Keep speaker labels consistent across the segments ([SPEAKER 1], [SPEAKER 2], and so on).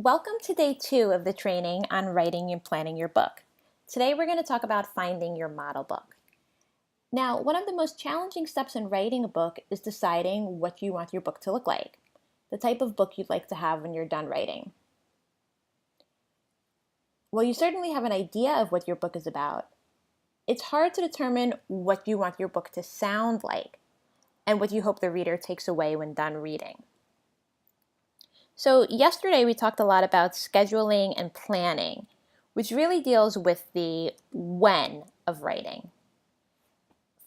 [SPEAKER 1] Welcome to day 2 of the training on writing and planning your book. Today we're going to talk about finding your model book. Now, one of the most challenging steps in writing a book is deciding what you want your book to look like, the type of book you'd like to have when you're done writing. While you certainly have an idea of what your book is about, it's hard to determine what you want your book to sound like and what you hope the reader takes away when done reading. So yesterday we talked a lot about scheduling and planning, which really deals with the when of writing.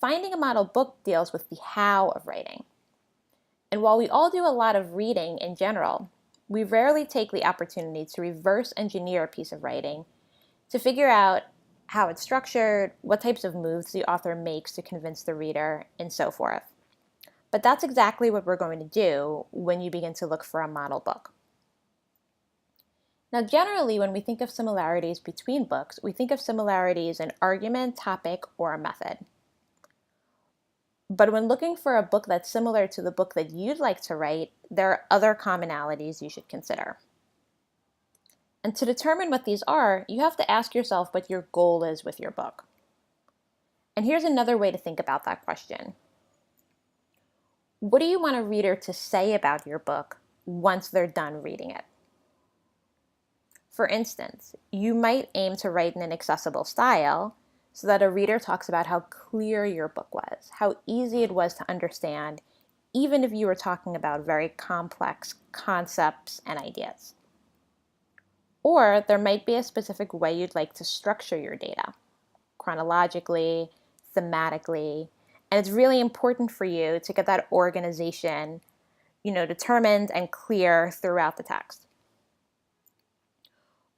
[SPEAKER 1] Finding a model book deals with the how of writing. And while we all do a lot of reading in general, we rarely take the opportunity to reverse engineer a piece of writing to figure out how it's structured, what types of moves the author makes to convince the reader, and so forth. But that's exactly what we're going to do when you begin to look for a model book. Now, generally, when we think of similarities between books, we think of similarities in argument, topic, or a method. But when looking for a book that's similar to the book that you'd like to write, there are other commonalities you should consider. And to determine what these are, you have to ask yourself what your goal is with your book. And here's another way to think about that question. What do you want a reader to say about your book once they're done reading it? For instance, you might aim to write in an accessible style so that a reader talks about how clear your book was, how easy it was to understand, even if you were talking about very complex concepts and ideas. Or there might be a specific way you'd like to structure your data, chronologically, thematically, and it's really important for you to get that organization, determined and clear throughout the text.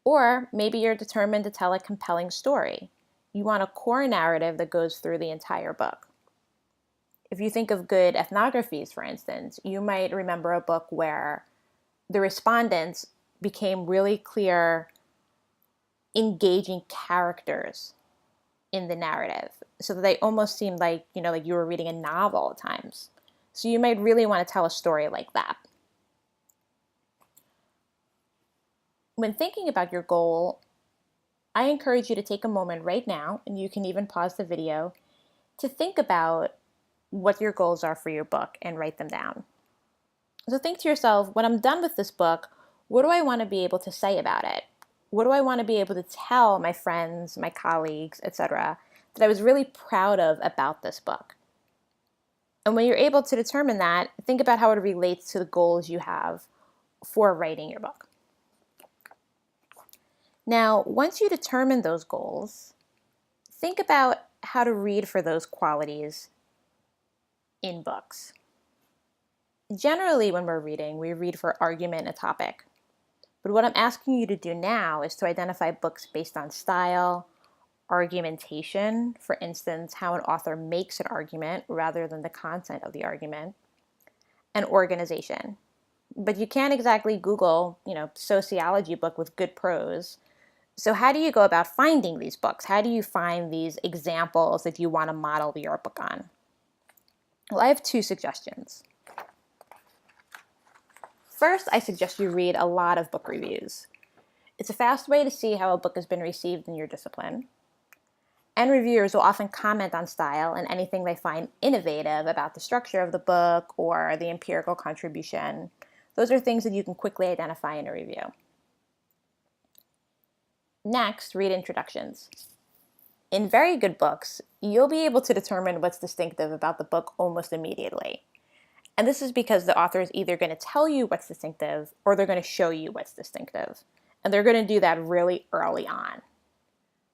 [SPEAKER 1] Or maybe you're determined to tell a compelling story. You want a core narrative that goes through the entire book. If you think of good ethnographies, for instance, you might remember a book where the respondents became really clear, engaging characters in the narrative, so that they almost seemed like you were reading a novel at times. So you might really want to tell a story like that. When thinking about your goal, I encourage you to take a moment right now, and you can even pause the video, to think about what your goals are for your book and write them down. So think to yourself, when I'm done with this book, what do I want to be able to say about it? What do I want to be able to tell my friends, my colleagues, etc., that I was really proud of about this book? And when you're able to determine that, think about how it relates to the goals you have for writing your book. Now, once you determine those goals, think about how to read for those qualities in books. Generally, when we're reading, we read for argument and topic. But what I'm asking you to do now is to identify books based on style, argumentation, for instance, how an author makes an argument rather than the content of the argument, and organization. But you can't exactly Google, sociology book with good prose. So how do you go about finding these books? How do you find these examples that you want to model your book on? Well, I have 2 suggestions. First, I suggest you read a lot of book reviews. It's a fast way to see how a book has been received in your discipline. And reviewers will often comment on style and anything they find innovative about the structure of the book or the empirical contribution. Those are things that you can quickly identify in a review. Next, read introductions. In very good books, you'll be able to determine what's distinctive about the book almost immediately. And this is because the author is either going to tell you what's distinctive or they're going to show you what's distinctive. And they're going to do that really early on.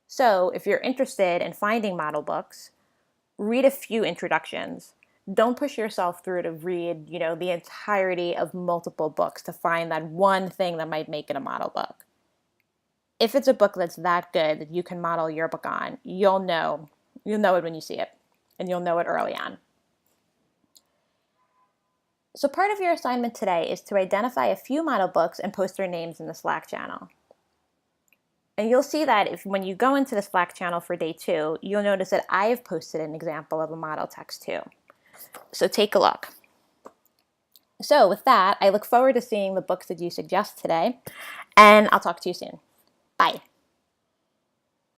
[SPEAKER 1] So if you're interested in finding model books, read a few introductions. Don't push yourself through to read, the entirety of multiple books to find that one thing that might make it a model book. If it's a book that's that good that you can model your book on, you'll know it when you see it, and you'll know it early on. So part of your assignment today is to identify a few model books and post their names in the Slack channel. And you'll see that when you go into the Slack channel for day 2, you'll notice that I have posted an example of a model text too. So take a look. So with that, I look forward to seeing the books that you suggest today, and I'll talk to you soon. Bye.